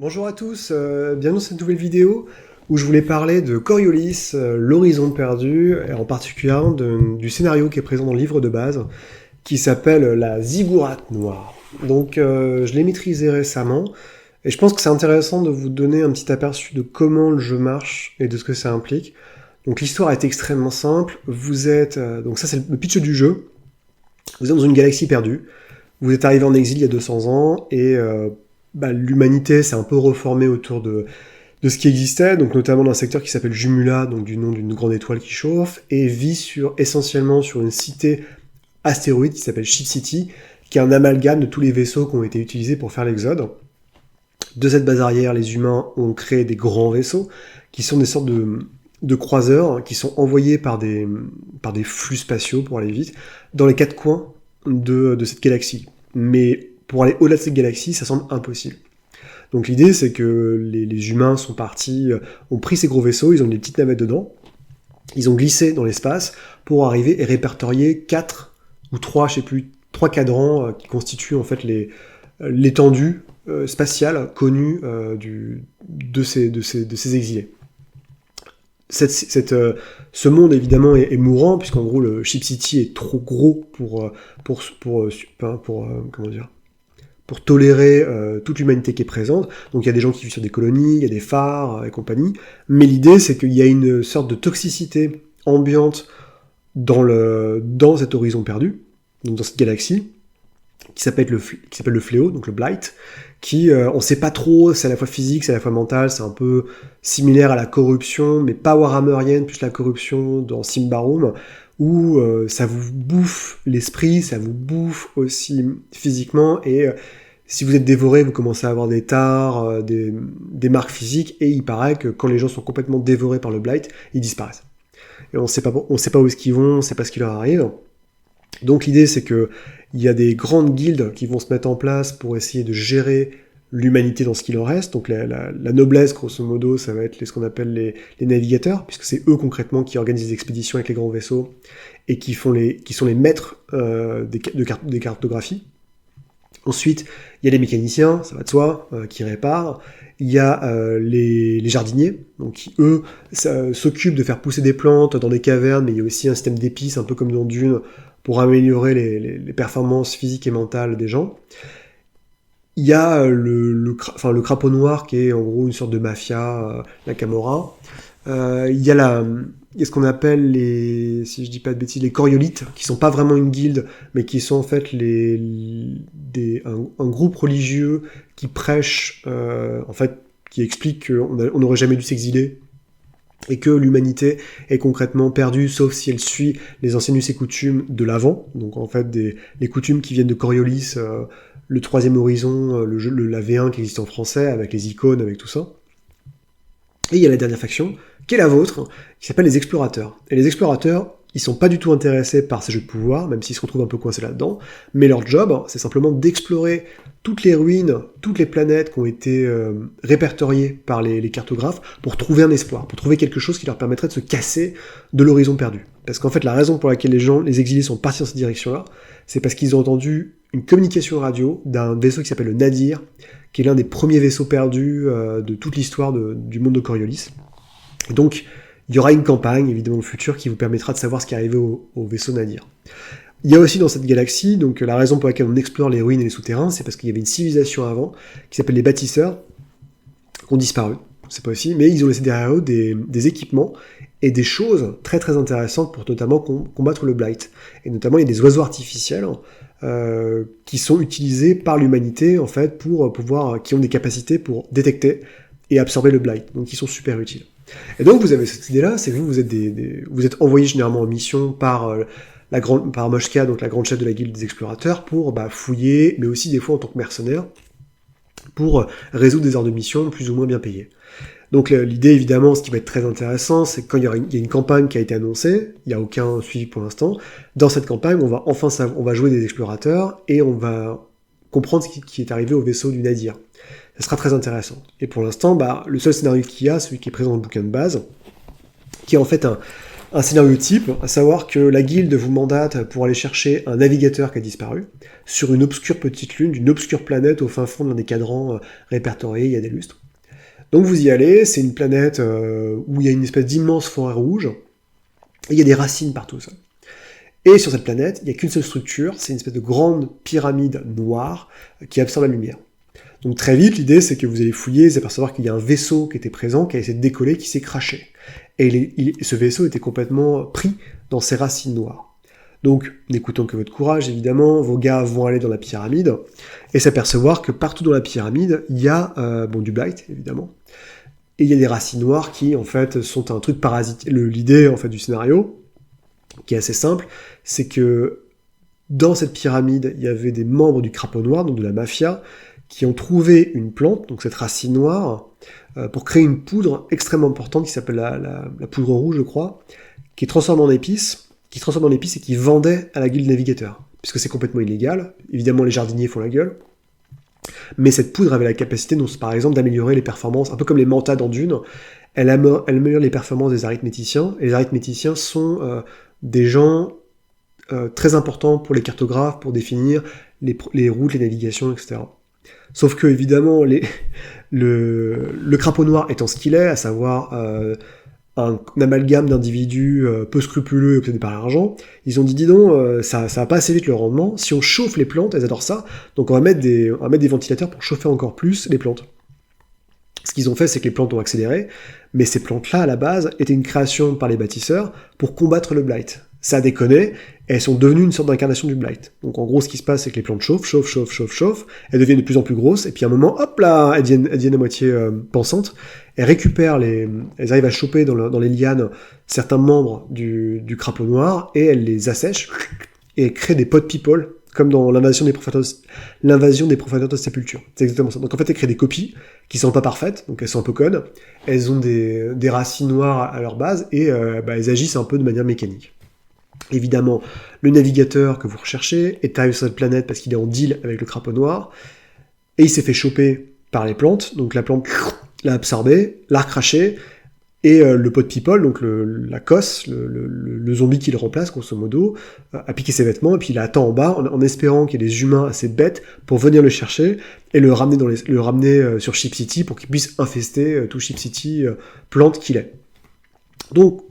Bonjour à tous, bienvenue dans cette nouvelle vidéo où je voulais parler de Coriolis, l'horizon perdu, et en particulier du scénario qui est présent dans le livre de base, qui s'appelle la Ziggourate Noire. Donc je l'ai maîtrisé récemment, et je pense que c'est intéressant de vous donner un petit aperçu de comment le jeu marche et de ce que ça implique. Donc l'histoire est extrêmement simple, vous êtes... donc ça c'est le pitch du jeu, vous êtes dans une galaxie perdue, vous êtes arrivé en exil il y a 200 ans, et l'humanité s'est un peu reformée autour de ce qui existait, donc notamment dans un secteur qui s'appelle Jumula, donc du nom d'une grande étoile qui chauffe, et vit essentiellement sur une cité astéroïde qui s'appelle Ship City, qui est un amalgame de tous les vaisseaux qui ont été utilisés pour faire l'exode. De cette base arrière, les humains ont créé des grands vaisseaux, qui sont des sortes de croiseurs, qui sont envoyés par des flux spatiaux, pour aller vite, dans les quatre coins de cette galaxie. Mais pour aller au-delà de cette galaxie, ça semble impossible. Donc l'idée, c'est que les humains sont partis, ont pris ces gros vaisseaux, ils ont des petites navettes dedans, ils ont glissé dans l'espace pour arriver et répertorier 4 ou 3, je sais plus, 3 cadrans qui constituent en fait l'étendue spatiale connue de ces exilés. Ce monde évidemment est mourant, puisqu'en gros le Ship City est trop gros comment dire, pour tolérer toute l'humanité qui est présente. Donc il y a des gens qui vivent sur des colonies, il y a des phares et compagnie. Mais l'idée, c'est qu'il y a une sorte de toxicité ambiante dans cet horizon perdu, donc dans cette galaxie, qui s'appelle le fléau, donc le Blight, qui, on ne sait pas trop, c'est à la fois physique, c'est à la fois mental, c'est un peu similaire à la corruption, mais pas warhammerienne, plus la corruption dans Symbaroum, où ça vous bouffe l'esprit, ça vous bouffe aussi physiquement, et si vous êtes dévoré, vous commencez à avoir des tares, des marques physiques, et il paraît que quand les gens sont complètement dévorés par le Blight, ils disparaissent. Et on sait pas où est-ce qu'ils vont, on ne sait pas ce qui leur arrive. Donc l'idée, c'est que il y a des grandes guildes qui vont se mettre en place pour essayer de gérer l'humanité dans ce qu'il en reste. Donc la noblesse, grosso modo, ça va être ce qu'on appelle les navigateurs, puisque c'est eux concrètement qui organisent les expéditions avec les grands vaisseaux et qui sont les maîtres des cartographies. Ensuite, il y a les mécaniciens, ça va de soi, qui réparent. Il y a les jardiniers, donc qui, eux, s'occupent de faire pousser des plantes dans des cavernes, mais il y a aussi un système d'épices, un peu comme dans Dune, pour améliorer les performances physiques et mentales des gens. Il y a le crapaud noir, qui est en gros une sorte de mafia, la Camorra. Il y a ce qu'on appelle si je dis pas de bêtises, les Coriolites, qui sont pas vraiment une guilde, mais qui sont en fait un groupe religieux qui prêche, en fait, qui explique qu'on n'aurait jamais dû s'exiler, et que l'humanité est concrètement perdue, sauf si elle suit les anciennes us et coutumes de l'avant, donc en fait les coutumes qui viennent de Coriolis, le troisième horizon, la V1 qui existe en français, avec les icônes, avec tout ça. Et il y a la dernière faction, qui est la vôtre, qui s'appelle les explorateurs. Et les explorateurs, ils sont pas du tout intéressés par ces jeux de pouvoir, même s'ils se retrouvent un peu coincés là-dedans, mais leur job, c'est simplement d'explorer toutes les ruines, toutes les planètes qui ont été répertoriées par les cartographes, pour trouver un espoir, pour trouver quelque chose qui leur permettrait de se casser de l'horizon perdu. Parce qu'en fait, la raison pour laquelle les exilés sont partis dans cette direction-là, c'est parce qu'ils ont entendu une communication radio d'un vaisseau qui s'appelle le Nadir, qui est l'un des premiers vaisseaux perdus de toute l'histoire du monde de Coriolis. Et donc, il y aura une campagne, évidemment, au futur, qui vous permettra de savoir ce qui est arrivé au vaisseau Nadir. Il y a aussi dans cette galaxie, donc la raison pour laquelle on explore les ruines et les souterrains, c'est parce qu'il y avait une civilisation avant, qui s'appelle les bâtisseurs, qui ont disparu, c'est pas aussi, mais ils ont laissé derrière eux des équipements et des choses très très intéressantes pour notamment combattre le Blight. Et notamment, il y a des oiseaux artificiels qui sont utilisés par l'humanité, en fait, qui ont des capacités pour détecter et absorber le Blight. Donc, ils sont super utiles. Et donc, vous avez cette idée-là, c'est que vous êtes envoyé généralement en mission par Moshka, donc la grande chef de la guilde des explorateurs, pour fouiller, mais aussi des fois en tant que mercenaire, pour résoudre des ordres de mission plus ou moins bien payés. Donc l'idée, évidemment, ce qui va être très intéressant, c'est que quand il y a une campagne qui a été annoncée, il n'y a aucun suivi pour l'instant, dans cette campagne, on va jouer des explorateurs, et on va comprendre ce qui est arrivé au vaisseau du Nadir. Ça sera très intéressant. Et pour l'instant, le seul scénario qu'il y a, celui qui est présent dans le bouquin de base, qui est en fait Un scénario type, à savoir que la guilde vous mandate pour aller chercher un navigateur qui a disparu sur une obscure petite lune, d'une obscure planète au fin fond d'un des cadrans répertoriés, il y a des lustres. Donc vous y allez, c'est une planète où il y a une espèce d'immense forêt rouge, et il y a des racines partout, ça. Et sur cette planète, il n'y a qu'une seule structure, c'est une espèce de grande pyramide noire qui absorbe la lumière. Donc très vite, l'idée c'est que vous allez fouiller, vous allez percevoir qu'il y a un vaisseau qui était présent, qui a essayé de décoller, qui s'est craché. Et ce vaisseau était complètement pris dans ces racines noires. Donc, n'écoutant que votre courage, évidemment, vos gars vont aller dans la pyramide et s'apercevoir que partout dans la pyramide, il y a du blight, évidemment. Et il y a des racines noires qui, en fait, sont un truc parasite. L'idée, en fait, du scénario, qui est assez simple, c'est que dans cette pyramide, il y avait des membres du crapaud noir, donc de la mafia, qui ont trouvé une plante, donc cette racine noire, pour créer une poudre extrêmement importante qui s'appelle la poudre rouge, je crois, qui est transformée en épices, et qui vendait à la guilde navigateur, puisque c'est complètement illégal. Évidemment, les jardiniers font la gueule. Mais cette poudre avait la capacité, donc, par exemple, d'améliorer les performances, un peu comme les mantas dans Dune. Elle améliore les performances des arithméticiens, et les arithméticiens sont des gens très importants pour les cartographes, pour définir les routes, les navigations, etc. Sauf que, évidemment, le crapaud noir étant ce qu'il est, à savoir un amalgame d'individus peu scrupuleux et obsédés par l'argent, ils ont dit, dis donc, ça va pas assez vite le rendement, si on chauffe les plantes, elles adorent ça, donc on va mettre des ventilateurs pour chauffer encore plus les plantes. Ce qu'ils ont fait, c'est que les plantes ont accéléré, mais ces plantes-là, à la base, étaient une création par les bâtisseurs pour combattre le blight. Ça a déconné, et elles sont devenues une sorte d'incarnation du blight. Donc en gros, ce qui se passe, c'est que les plantes chauffent, elles deviennent de plus en plus grosses, et puis à un moment, hop là, elles deviennent à moitié pensantes, elles récupèrent elles arrivent à choper dans les lianes certains membres du crapaud noir, et elles les assèchent, et elles créent des pot people, comme dans l'invasion des profanateurs de sépulture. C'est exactement ça. Donc en fait, elles créent des copies qui sont pas parfaites, donc elles sont un peu connes, elles ont des racines noires à leur base, et elles agissent un peu de manière mécanique. Évidemment, le navigateur que vous recherchez est arrivé sur cette planète parce qu'il est en deal avec le crapaud noir, et il s'est fait choper par les plantes, donc la plante l'a absorbé, l'a recraché, et le pot people, donc la cosse, le zombie qui le remplace, grosso modo, a piqué ses vêtements, et puis il attend en bas, en espérant qu'il y ait des humains assez bêtes pour venir le chercher, et le ramener sur Ship City pour qu'il puisse infester tout Ship City, plante qu'il est. Donc,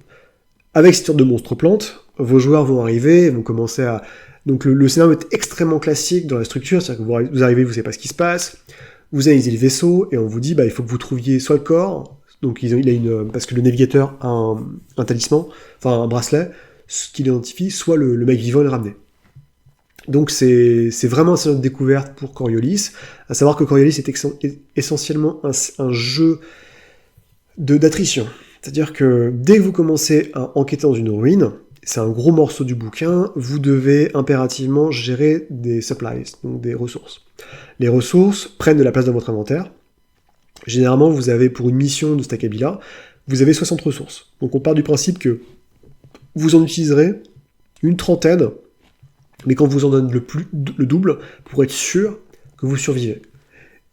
avec cette sorte de monstre plante, vos joueurs vont arriver, vont commencer à... Donc le scénario est extrêmement classique dans la structure, c'est-à-dire que vous arrivez, vous savez pas ce qui se passe, vous analysez le vaisseau, et on vous dit, il faut que vous trouviez soit le corps, donc parce que le navigateur a un talisman, enfin un bracelet, ce qui l'identifie, soit le mec vivant et le ramener. Donc c'est vraiment un scénario de découverte pour Coriolis, à savoir que Coriolis est essentiellement un jeu d'attrition. C'est-à-dire que dès que vous commencez à enquêter dans une ruine, c'est un gros morceau du bouquin, vous devez impérativement gérer des supplies, donc des ressources. Les ressources prennent de la place dans votre inventaire. Généralement, vous avez, pour une mission de Stackabila, vous avez 60 ressources. Donc on part du principe que vous en utiliserez une trentaine, mais quand vous en donne le double, pour être sûr que vous survivez.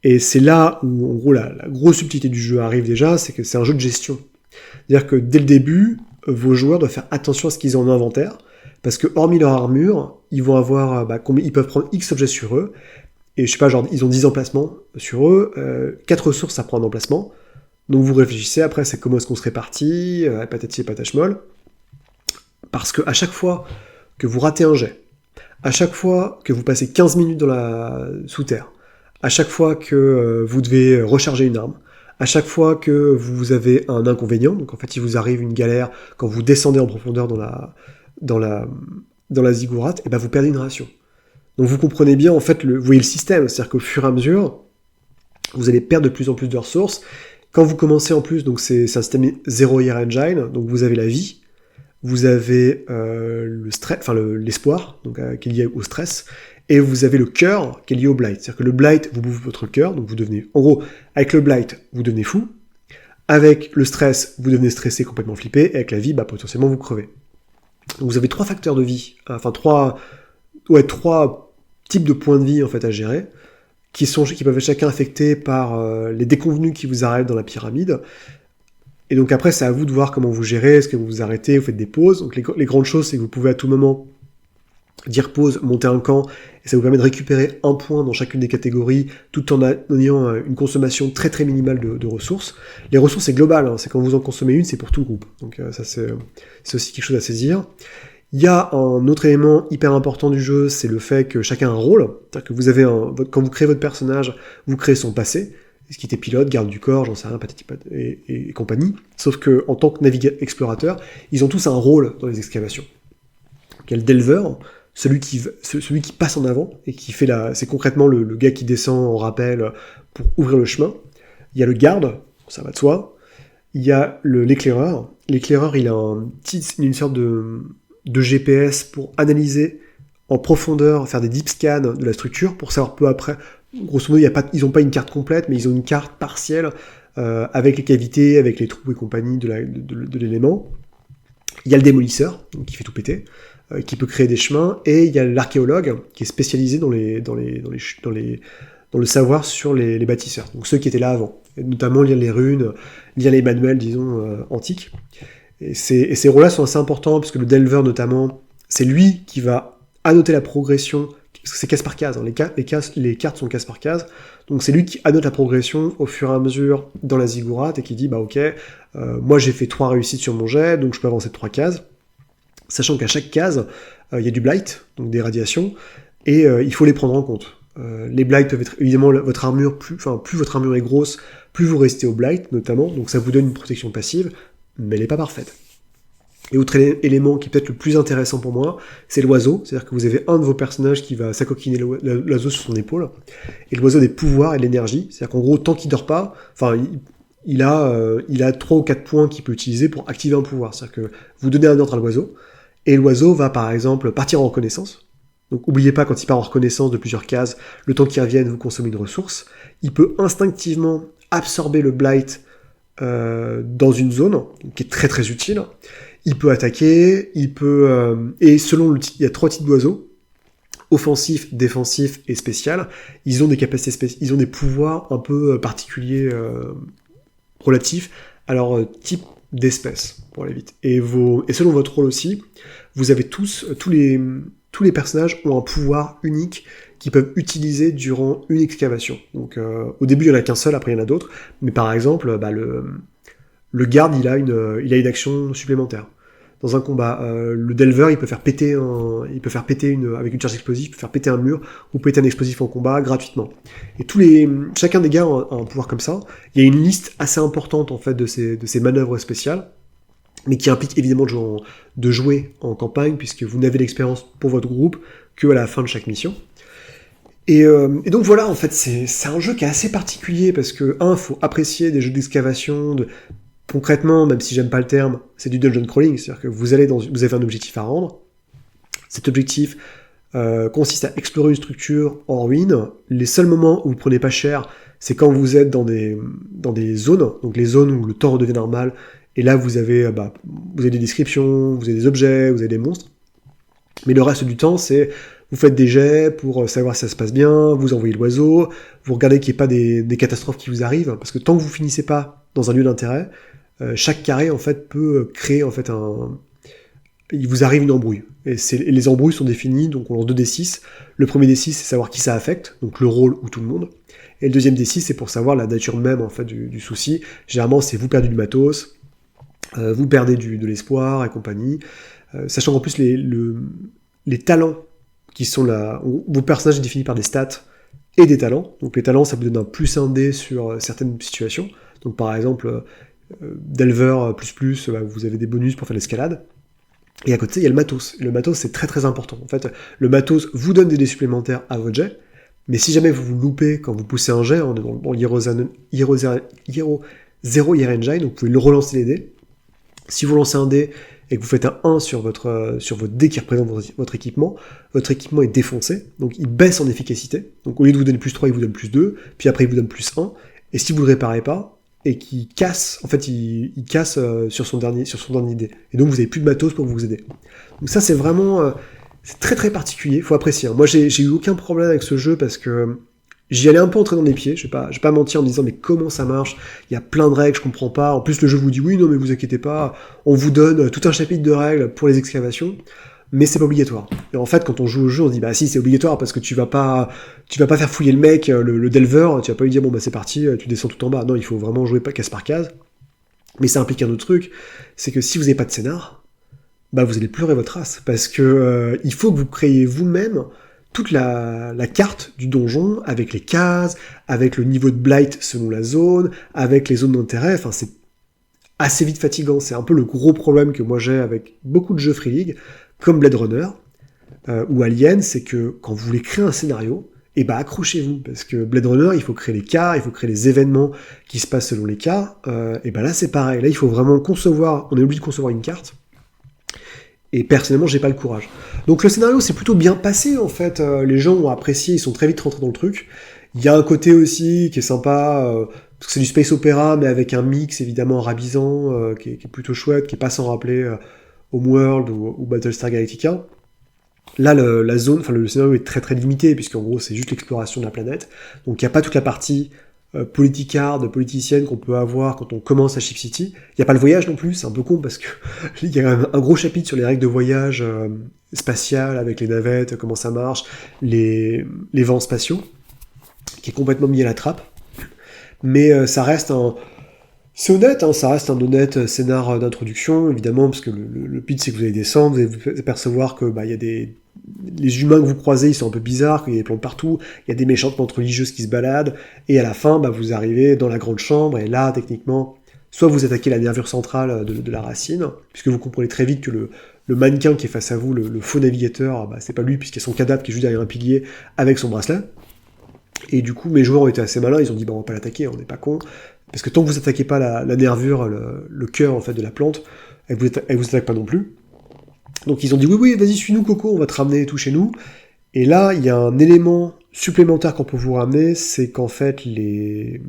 Et c'est là où, en gros, la grosse subtilité du jeu arrive déjà, c'est que c'est un jeu de gestion. C'est-à-dire que dès le début, vos joueurs doivent faire attention à ce qu'ils ont en inventaire, parce que hormis leur armure, ils vont avoir, ils peuvent prendre X objets sur eux, et je sais pas, genre, ils ont 10 emplacements sur eux, 4 ressources, ça prend un emplacement, donc vous réfléchissez, après, c'est comment est-ce qu'on se répartit, patati et patachmol, parce que à chaque fois que vous ratez un jet, à chaque fois que vous passez 15 minutes sous terre, à chaque fois que vous devez recharger une arme, à chaque fois que vous avez un inconvénient, donc en fait il vous arrive une galère quand vous descendez en profondeur dans la ziggourate, et vous perdez une ration. Donc vous comprenez bien en fait vous voyez le système, c'est-à-dire qu'au fur et à mesure, vous allez perdre de plus en plus de ressources. Quand vous commencez en plus, donc c'est un système Zero Year Engine, donc vous avez la vie, vous avez le stress, enfin l'espoir, donc qui est lié au stress, et vous avez le cœur qui est lié au blight. C'est-à-dire que le blight vous bouffe votre cœur, donc vous devenez... En gros, avec le blight, vous devenez fou. Avec le stress, vous devenez stressé, complètement flippé. Et avec la vie, potentiellement, vous crevez. Donc vous avez 3 facteurs de vie, enfin 3 types de points de vie en fait à gérer, qui peuvent être chacun affectés par les déconvenus qui vous arrivent dans la pyramide. Et donc après, c'est à vous de voir comment vous gérez, est-ce que vous vous arrêtez, vous faites des pauses. Donc les grandes choses, c'est que vous pouvez à tout moment dire pause, monter un camp, et ça vous permet de récupérer un point dans chacune des catégories, tout en ayant une consommation très très minimale de ressources. Les ressources, c'est global, hein, c'est quand vous en consommez une, c'est pour tout le groupe. Donc ça, c'est aussi quelque chose à saisir. Il y a un autre élément hyper important du jeu, c'est le fait que chacun a un rôle. C'est-à-dire que vous avez quand vous créez votre personnage, vous créez son passé, ce qui était pilote, garde du corps, j'en sais rien, patati et compagnie. Sauf que en tant que navigateur explorateur, ils ont tous un rôle dans les excavations. Donc, il y a le delveur, celui qui passe en avant et qui fait c'est concrètement le gars qui descend en rappel pour ouvrir le chemin. Il y a le garde, ça va de soi. Il y a l'éclaireur. L'éclaireur, il a une sorte de GPS pour analyser en profondeur, faire des deep scans de la structure pour savoir peu après. Grosso modo, ils n'ont pas une carte complète, mais ils ont une carte partielle avec les cavités, avec les trous et compagnie de l'élément. Il y a le démolisseur, donc qui fait tout péter, qui peut créer des chemins, et il y a l'archéologue qui est spécialisé dans le savoir sur les bâtisseurs, donc ceux qui étaient là avant, et notamment lire les runes, lire les manuels, disons, antiques. Et ces rôles-là sont assez importants, parce que le delver, notamment, c'est lui qui va annoter la progression, parce que c'est case par case, hein, les cartes sont case par case, donc c'est lui qui annote la progression au fur et à mesure dans la ziggurat, et qui dit, bah ok, moi j'ai fait 3 réussites sur mon jet, donc je peux avancer de 3 cases, sachant qu'à chaque case, il y a du blight, donc des radiations, et il faut les prendre en compte. Les blights peuvent être, évidemment, votre armure, plus votre armure est grosse, plus vous restez au blight, notamment, donc ça vous donne une protection passive, mais elle n'est pas parfaite. Et autre élément qui est peut-être le plus intéressant pour moi, c'est l'oiseau, c'est-à-dire que vous avez un de vos personnages qui va s'acoquiner l'oiseau sur son épaule, et l'oiseau des pouvoirs et de l'énergie, c'est-à-dire qu'en gros, tant qu'il dort pas, enfin, il a 3 ou 4 points qu'il peut utiliser pour activer un pouvoir, c'est-à-dire que vous donnez un ordre à l'oiseau, et l'oiseau va par exemple partir en reconnaissance. Donc n'oubliez pas, quand il part en reconnaissance de plusieurs cases, le temps qu'il revienne, vous consommez une ressource. Il peut instinctivement absorber le blight dans une zone, qui est très très utile. Il peut attaquer, et selon il y a 3 types d'oiseaux, offensif, défensif et spécial. Ils ont des capacités ils ont des pouvoirs un peu particuliers relatifs à leur type d'espèce, pour aller vite. Et selon votre rôle aussi, vous avez tous les personnages ont un pouvoir unique qu'ils peuvent utiliser durant une excavation. Donc au début il n'y en a qu'un seul, après il y en a d'autres, mais par exemple le garde il a une action supplémentaire. Dans un combat, le delver il peut faire péter avec une charge explosive, il peut faire péter un mur ou péter un explosif en combat gratuitement. Et chacun des gars a un pouvoir comme ça. Il y a une liste assez importante en fait de ces manœuvres spéciales, mais qui implique évidemment de jouer en campagne, puisque vous n'avez l'expérience pour votre groupe que à la fin de chaque mission. Et donc voilà, en fait, c'est un jeu qui est assez particulier, parce que, faut apprécier des jeux d'excavation, concrètement, même si j'aime pas le terme, c'est du dungeon crawling, c'est-à-dire que vous avez un objectif à rendre. Cet objectif consiste à explorer une structure en ruine. Les seuls moments où vous prenez pas cher, c'est quand vous êtes dans des zones, donc les zones où le temps redevient normal. Et là, vous avez des descriptions, vous avez des objets, vous avez des monstres. Mais le reste du temps, c'est vous faites des jets pour savoir si ça se passe bien, vous envoyez l'oiseau, vous regardez qu'il n'y ait pas des catastrophes qui vous arrivent, parce que tant que vous finissez pas dans un lieu d'intérêt, chaque carré en fait peut créer en fait il vous arrive une embrouille. Et les embrouilles sont définies, donc on lance 2d6. Le premier d6, c'est savoir qui ça affecte, donc le rôle ou tout le monde. Et le deuxième d6, c'est pour savoir la nature même en fait du souci. Généralement, c'est vous perdez du matos, vous perdez de l'espoir et compagnie. Sachant qu'en plus, les talents qui sont là, vos personnages sont définis par des stats et des talents. Donc les talents, ça vous donne un plus 1d sur certaines situations. Donc par exemple, Delver plus, vous avez des bonus pour faire l'escalade. Et à côté, il y a le matos. Le matos, c'est très très important. En fait, le matos vous donne des dés supplémentaires à votre jet, mais si jamais vous vous loupez quand vous poussez un jet, on est dans Hero 0 Year Engine, donc vous pouvez le relancer les dés. Si vous lancez un dé et que vous faites un 1 sur votre dé qui représente votre équipement est défoncé, donc il baisse en efficacité. Donc au lieu de vous donner plus 3, il vous donne plus 2, puis après il vous donne plus 1, et si vous ne le réparez pas, et qu'il casse, en fait il casse sur son dernier dé. Et donc vous n'avez plus de matos pour vous aider. Donc ça c'est vraiment c'est très très particulier, faut apprécier. Moi j'ai eu aucun problème avec ce jeu parce que J'y allais un peu entrer dans les pieds, je vais pas mentir en me disant mais comment ça marche, il y a plein de règles, je comprends pas, en plus le jeu vous dit oui, non mais vous inquiétez pas, on vous donne tout un chapitre de règles pour les excavations, mais c'est pas obligatoire. Et en fait quand on joue au jeu on se dit bah si c'est obligatoire parce que tu vas pas faire fouiller le mec, le delver, tu vas pas lui dire bon bah c'est parti, tu descends tout en bas, non il faut vraiment jouer case par case, mais ça implique un autre truc, c'est que si vous n'avez pas de scénar, bah vous allez pleurer votre race, parce que il faut que vous créiez vous-même toute la carte du donjon, avec les cases, avec le niveau de blight selon la zone, avec les zones d'intérêt, enfin c'est assez vite fatigant, c'est un peu le gros problème que moi j'ai avec beaucoup de jeux Free League, comme Blade Runner, ou Alien, c'est que quand vous voulez créer un scénario, et bah accrochez-vous, parce que Blade Runner, il faut créer les cas, il faut créer les événements qui se passent selon les cas, et bah là c'est pareil, là il faut vraiment concevoir, on est obligé de concevoir une carte, et personnellement, j'ai pas le courage. Donc le scénario s'est plutôt bien passé, en fait. Les gens ont apprécié, ils sont très vite rentrés dans le truc. Il y a un côté aussi qui est sympa, parce que c'est du space opéra, mais avec un mix évidemment arabisant, qui est plutôt chouette, qui est pas sans rappeler Homeworld ou Battlestar Galactica. Là, la zone, enfin le scénario est très très limité, puisqu'en gros c'est juste l'exploration de la planète. Donc il n'y a pas toute la partie politicarde, politicienne qu'on peut avoir quand on commence à Ship City. Il n'y a pas le voyage non plus, c'est un peu con parce que il y a un gros chapitre sur les règles de voyage spatial avec les navettes, comment ça marche, les vents spatiaux, qui est complètement mis à la trappe. Mais ça reste c'est honnête, hein, ça reste un honnête scénar d'introduction, évidemment, parce que le pitch c'est que vous allez descendre, vous allez vous apercevoir que il y a les humains que vous croisez, ils sont un peu bizarres, qu'il y a des plantes partout, il y a des méchantes plantes religieuses qui se baladent, et à la fin, vous arrivez dans la grande chambre, et là, techniquement, soit vous attaquez la nervure centrale de la racine, puisque vous comprenez très vite que le mannequin qui est face à vous, le faux navigateur, c'est pas lui, puisqu'il y a son cadavre qui est juste derrière un pilier avec son bracelet. Et du coup, mes joueurs ont été assez malins, ils ont dit on va pas l'attaquer, on n'est pas con, parce que tant que vous attaquez pas la nervure, le cœur en fait de la plante, elle vous attaque pas non plus. Donc ils ont dit oui, vas-y, suis-nous Coco, on va te ramener tout chez nous. Et là, il y a un élément supplémentaire qu'on peut vous ramener, c'est qu'en fait les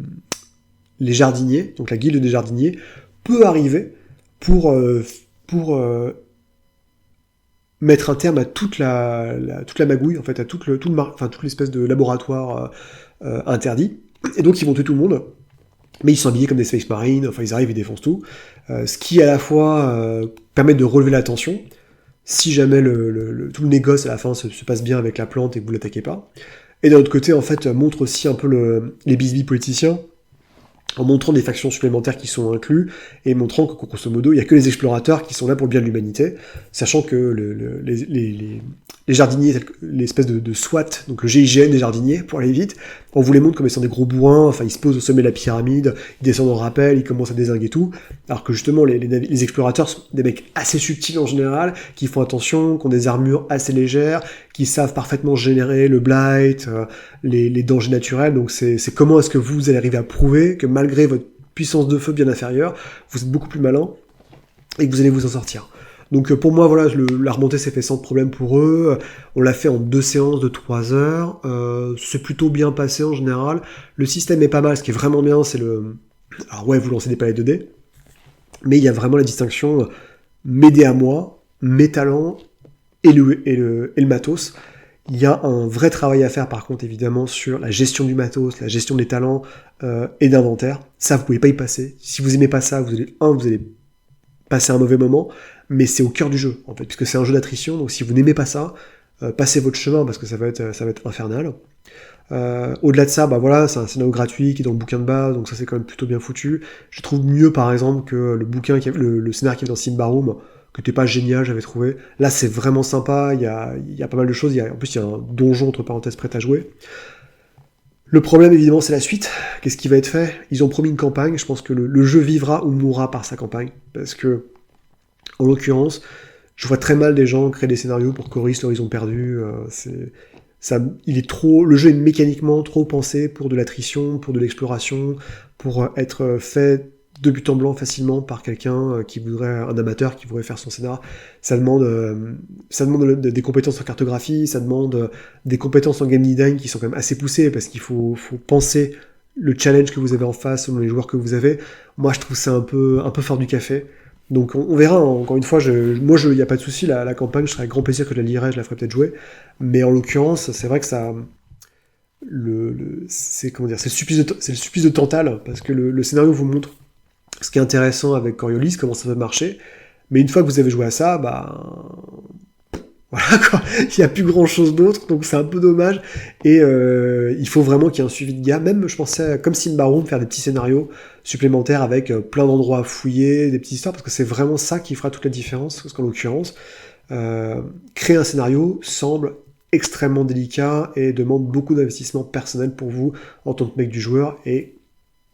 jardiniers, donc la guilde des jardiniers, peut arriver pour mettre un terme à toute la magouille, en fait, à toute l'espèce de laboratoire interdit. Et donc ils vont tuer tout le monde. Mais ils sont habillés comme des Space Marines, enfin ils arrivent, ils défoncent tout. Ce qui à la fois permet de relever la tension, si jamais tout le négoce à la fin se passe bien avec la plante et que vous l'attaquez pas. Et d'un autre côté, en fait, montre aussi un peu les bisbis politiciens, en montrant des factions supplémentaires qui sont inclus, et montrant que, grosso modo, il n'y a que les explorateurs qui sont là pour le bien de l'humanité, sachant que les jardiniers, l'espèce de SWAT, donc le GIGN des jardiniers, pour aller vite, on vous les montre comme étant des gros bourrins, enfin ils se posent au sommet de la pyramide, ils descendent en rappel, ils commencent à dézinguer tout, alors que justement les explorateurs sont des mecs assez subtils en général, qui font attention, qui ont des armures assez légères, qui savent parfaitement générer le blight, les dangers naturels, donc c'est comment est-ce que vous allez arriver à prouver que malgré votre puissance de feu bien inférieure, vous êtes beaucoup plus malin, et que vous allez vous en sortir. Donc pour moi, voilà, la remontée s'est fait sans problème pour eux. On l'a fait en 2 séances de 3 heures. C'est plutôt bien passé en général. Le système est pas mal. Ce qui est vraiment bien, c'est alors ouais, vous lancez des palettes de dés, mais il y a vraiment la distinction mes dés à moi, mes talents et le matos. Il y a un vrai travail à faire par contre évidemment sur la gestion du matos, la gestion des talents et d'inventaire. Ça, vous pouvez pas y passer. Si vous aimez pas ça, vous allez passer un mauvais moment, mais c'est au cœur du jeu, en fait, puisque c'est un jeu d'attrition, donc si vous n'aimez pas ça, passez votre chemin, parce que ça va être infernal. Au-delà de ça, voilà, c'est un scénario gratuit qui est dans le bouquin de base, donc ça c'est quand même plutôt bien foutu. Je trouve mieux, par exemple, que le scénario qui est dans Symbaroum, que t'es pas génial, j'avais trouvé. Là, c'est vraiment sympa, il y a pas mal de choses, en plus il y a un donjon, entre parenthèses, prêt à jouer. Le problème, évidemment, c'est la suite. Qu'est-ce qui va être fait ? Ils ont promis une campagne, je pense que le jeu vivra ou mourra par sa campagne, parce que, en l'occurrence, je vois très mal des gens créer des scénarios pour Coris, l'horizon perdu, le jeu est mécaniquement trop pensé pour de l'attrition, pour de l'exploration, pour être fait de but en blanc facilement par quelqu'un un amateur qui voudrait faire son scénar. Ça demande des compétences en cartographie, ça demande des compétences en game design qui sont quand même assez poussées, parce qu'il faut penser le challenge que vous avez en face selon les joueurs que vous avez. Moi, je trouve ça un peu fort du café. Donc on verra, hein. Encore une fois, il n'y a pas de souci, la campagne, je serais avec grand plaisir que je la lirai, je la ferai peut-être jouer, mais en l'occurrence, c'est vrai que ça... c'est comment dire, c'est le supplice de Tantale, parce que le scénario vous montre ce qui est intéressant avec Coriolis, comment ça peut marcher, mais une fois que vous avez joué à ça, bah voilà quoi, il n'y a plus grand chose d'autre, donc c'est un peu dommage, et il faut vraiment qu'il y ait un suivi de gars, même je pensais, comme Simba Room, faire des petits scénarios supplémentaires avec plein d'endroits à fouiller, des petites histoires, parce que c'est vraiment ça qui fera toute la différence, parce qu'en l'occurrence, créer un scénario semble extrêmement délicat et demande beaucoup d'investissement personnel pour vous en tant que mec du joueur, et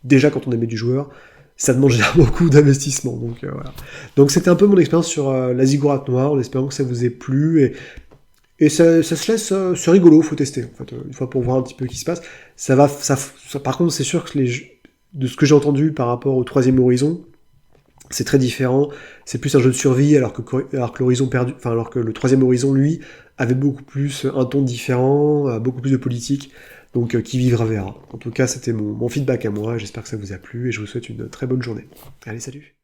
déjà quand on est mec du joueur, ça demande généralement beaucoup d'investissement, donc voilà. Donc c'était un peu mon expérience sur la Ziggurat Noire, en espérant que ça vous ait plu, et ça se laisse, c'est rigolo, faut tester, en fait, une fois pour voir un petit peu ce qui se passe. Par contre, c'est sûr que de ce que j'ai entendu par rapport au Troisième Horizon, c'est très différent, c'est plus un jeu de survie, alors que l'Horizon perdu, enfin, alors que le Troisième Horizon, lui, avait beaucoup plus un ton différent, beaucoup plus de politique, donc qui vivra verra. En tout cas, c'était mon feedback à moi, j'espère que ça vous a plu, et je vous souhaite une très bonne journée. Allez, salut!